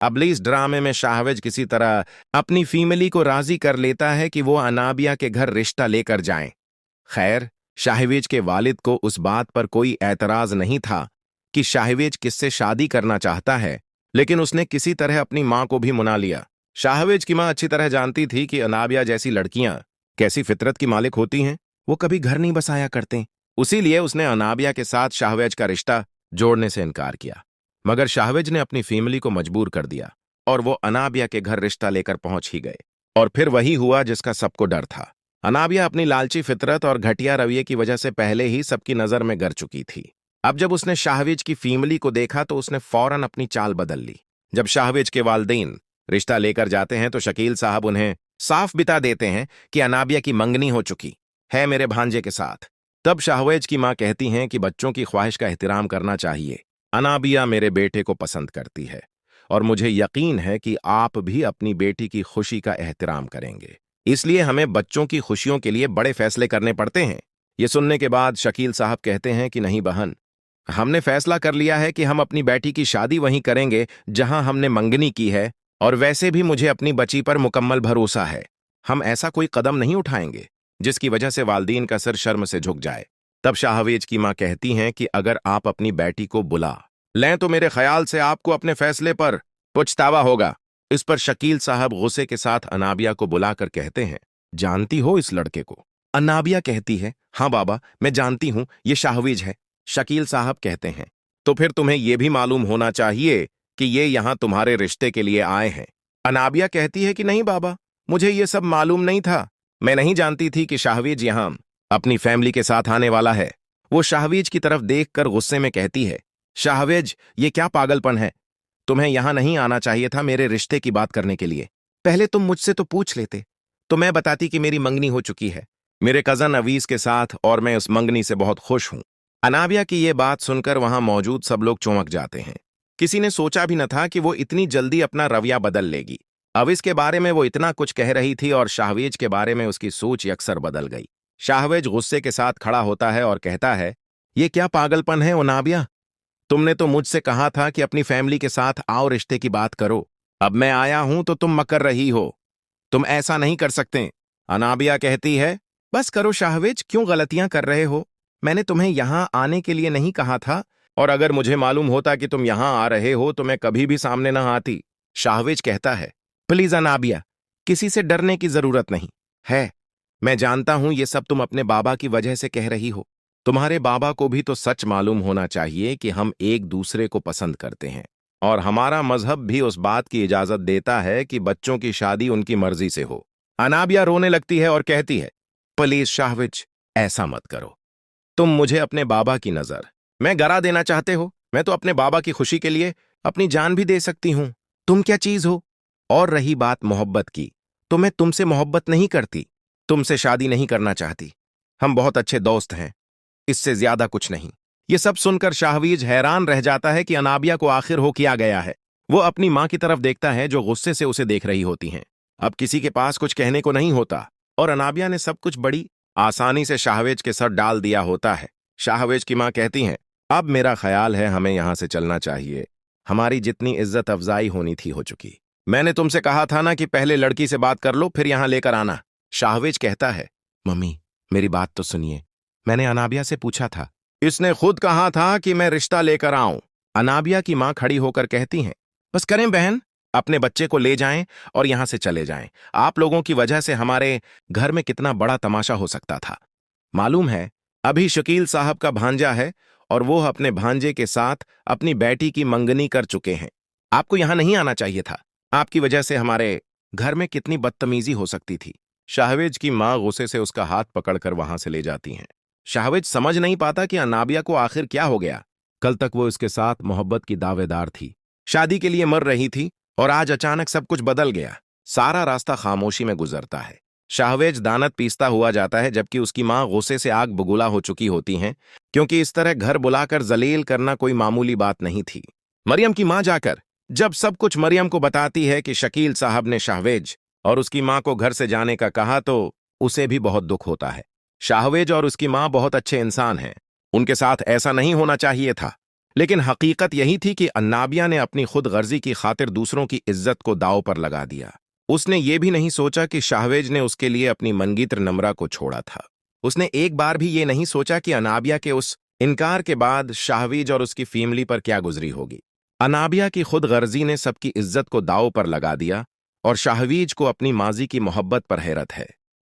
अब इस ड्रामे में शाहवेज किसी तरह अपनी फीमली को राजी कर लेता है कि वो अनाबिया के घर रिश्ता लेकर जाएं। खैर, शाहवेज के वालिद को उस बात पर कोई एतराज नहीं था कि शाहवेज किससे शादी करना चाहता है, लेकिन उसने किसी तरह अपनी मां को भी मना लिया। शाहवेज की मां अच्छी तरह जानती थी कि अनाबिया जैसी लड़कियां कैसी फितरत की मालिक होती हैं, वो कभी घर नहीं बसाया करते। उसीलिए उसने अनाबिया के साथ शाहवेज का रिश्ता जोड़ने से इनकार किया। मगर शाहवेज ने अपनी फैमिली को मजबूर कर दिया और वो अनाबिया के घर रिश्ता लेकर पहुंच ही गए। और फिर वही हुआ जिसका सबको डर था। अनाबिया अपनी लालची फितरत और घटिया रवैये की वजह से पहले ही सबकी नजर में गिर चुकी थी। अब जब उसने शाहवेज की फैमिली को देखा तो उसने फौरन अपनी चाल बदल ली। जब शाहवेज के वालिदैन रिश्ता लेकर जाते हैं तो शकील साहब उन्हें साफ बिता देते हैं कि अनाबिया की मंगनी हो चुकी है मेरे भांजे के साथ। तब शाहवेज की मां कहती हैं कि बच्चों की ख्वाहिश का एहतराम करना चाहिए। अनाबिया मेरे बेटे को पसंद करती है और मुझे यकीन है कि आप भी अपनी बेटी की खुशी का एहतराम करेंगे, इसलिए हमें बच्चों की खुशियों के लिए बड़े फैसले करने पड़ते हैं। ये सुनने के बाद शकील साहब कहते हैं कि नहीं बहन, हमने फैसला कर लिया है कि हम अपनी बेटी की शादी वहीं करेंगे जहां हमने मंगनी की है, और वैसे भी मुझे अपनी बच्ची पर मुकम्मल भरोसा है। हम ऐसा कोई कदम नहीं उठाएंगे जिसकी वजह से वालिदैन का सिर शर्म से झुक जाए। तब शाहवेज की मां कहती हैं कि अगर आप अपनी बेटी को बुला लें तो मेरे ख्याल से आपको अपने फैसले पर पछतावा होगा। इस पर शकील साहब गुस्से के साथ अनाबिया को बुलाकर कहते हैं, जानती हो इस लड़के को? अनाबिया कहती है, हाँ बाबा, मैं जानती हूं, ये शाहवेज है। शकील साहब कहते हैं, तो फिर तुम्हें यह भी मालूम होना चाहिए कि ये यहां तुम्हारे रिश्ते के लिए आए हैं। अनाबिया कहती है कि नहीं बाबा, मुझे ये सब मालूम नहीं था। मैं नहीं जानती थी कि शाहवेज यहां अपनी फैमिली के साथ आने वाला है। वो शाहवेज की तरफ देखकर गुस्से में कहती है, शाहवेज, ये क्या पागलपन है? तुम्हें यहां नहीं आना चाहिए था मेरे रिश्ते की बात करने के लिए। पहले तुम मुझसे तो पूछ लेते, तो मैं बताती कि मेरी मंगनी हो चुकी है मेरे कजन अवीज के साथ, और मैं उस मंगनी से बहुत खुश हूं। अनाबिया की ये बात सुनकर वहां मौजूद सब लोग चौंक जाते हैं। किसी ने सोचा भी न था कि वो इतनी जल्दी अपना रवैया बदल लेगी। अवीज के बारे में वो इतना कुछ कह रही थी और शाहवेज के बारे में उसकी सोच यकसर बदल गई। शाहवेज गुस्से के साथ खड़ा होता है और कहता है, ये क्या पागलपन है अनाबिया? तुमने तो मुझसे कहा था कि अपनी फैमिली के साथ आओ, रिश्ते की बात करो। अब मैं आया हूं तो तुम मकर रही हो। तुम ऐसा नहीं कर सकते। अनाबिया कहती है, बस करो शाहवेज, क्यों गलतियां कर रहे हो? मैंने तुम्हें यहां आने के लिए नहीं कहा था, और अगर मुझे मालूम होता कि तुम यहां आ रहे हो तो मैं कभी भी सामने न आती। शाहवेज कहता है, प्लीज अनाबिया, किसी से डरने की जरूरत नहीं है। मैं जानता हूं ये सब तुम अपने बाबा की वजह से कह रही हो। तुम्हारे बाबा को भी तो सच मालूम होना चाहिए कि हम एक दूसरे को पसंद करते हैं, और हमारा मजहब भी उस बात की इजाजत देता है कि बच्चों की शादी उनकी मर्जी से हो। अनाबिया रोने लगती है और कहती है, प्लीज शाहवेज, ऐसा मत करो। तुम मुझे अपने बाबा की नजर मैं गरा देना चाहते हो। मैं तो अपने बाबा की खुशी के लिए अपनी जान भी दे सकती हूं। तुम क्या चीज हो? और रही बात मोहब्बत की, तो मैं तुमसे मोहब्बत नहीं करती, तुमसे शादी नहीं करना चाहती। हम बहुत अच्छे दोस्त हैं, इससे ज्यादा कुछ नहीं। ये सब सुनकर शाहवेज हैरान रह जाता है कि अनाबिया को आखिर हो क्या गया है। वो अपनी मां की तरफ देखता है जो गुस्से से उसे देख रही होती हैं। अब किसी के पास कुछ कहने को नहीं होता, और अनाबिया ने सब कुछ बड़ी आसानी से शाहवेज के सर डाल दिया होता है। शाहवेज की मां कहती हैं, अब मेरा ख्याल है हमें यहां से चलना चाहिए। हमारी जितनी इज्जत अफजाई होनी थी हो चुकी। मैंने तुमसे कहा था ना कि पहले लड़की से बात कर लो फिर यहां लेकर आना। शाहवेज कहता है, मम्मी, मेरी बात तो सुनिए। मैंने अनाबिया से पूछा था, इसने खुद कहा था कि मैं रिश्ता लेकर आऊं। अनाबिया की मां खड़ी होकर कहती हैं, बस करें बहन, अपने बच्चे को ले जाएं और यहां से चले जाएं। आप लोगों की वजह से हमारे घर में कितना बड़ा तमाशा हो सकता था। मालूम है, अभी शकील साहब का भांजा है और वो अपने भांजे के साथ अपनी बेटी की मंगनी कर चुके हैं। आपको यहां नहीं आना चाहिए था। आपकी वजह से हमारे घर में कितनी बदतमीजी हो सकती थी। शाहवेज की मां गुस्से से उसका हाथ पकड़कर वहां से ले जाती हैं। शाहवेज समझ नहीं पाता कि अनाबिया को आखिर क्या हो गया। कल तक वो इसके साथ मोहब्बत की दावेदार थी, शादी के लिए मर रही थी, और आज अचानक सब कुछ बदल गया। सारा रास्ता खामोशी में गुजरता है। शाहवेज दानत पीसता हुआ जाता है, जबकि उसकी मां गुस्से से आग बबूला हो चुकी होती हैं, क्योंकि इस तरह घर बुलाकर जलील करना कोई मामूली बात नहीं थी। मरियम की मां जाकर जब सब कुछ मरियम को बताती है कि शकील साहब ने शाहवेज और उसकी मां को घर से जाने का कहा, तो उसे भी बहुत दुख होता है। शाहवेज और उसकी मां बहुत अच्छे इंसान हैं, उनके साथ ऐसा नहीं होना चाहिए था। लेकिन हकीकत यही थी कि अन्नाबिया ने अपनी खुद गर्जी की खातिर दूसरों की इज्जत को दांव पर लगा दिया। उसने ये भी नहीं सोचा कि शाहवेज ने उसके लिए अपनी मंगीत्र नम्रा को छोड़ा था। उसने एक बार भी ये नहीं सोचा कि अनाबिया के उस इनकार के बाद शाहवीज और उसकी फैमिली पर क्या गुजरी होगी। अनाबिया की खुद गर्जी ने सबकी इज्जत को दांव पर लगा दिया और शाहवीज को अपनी माजी की मोहब्बत पर हैरत है।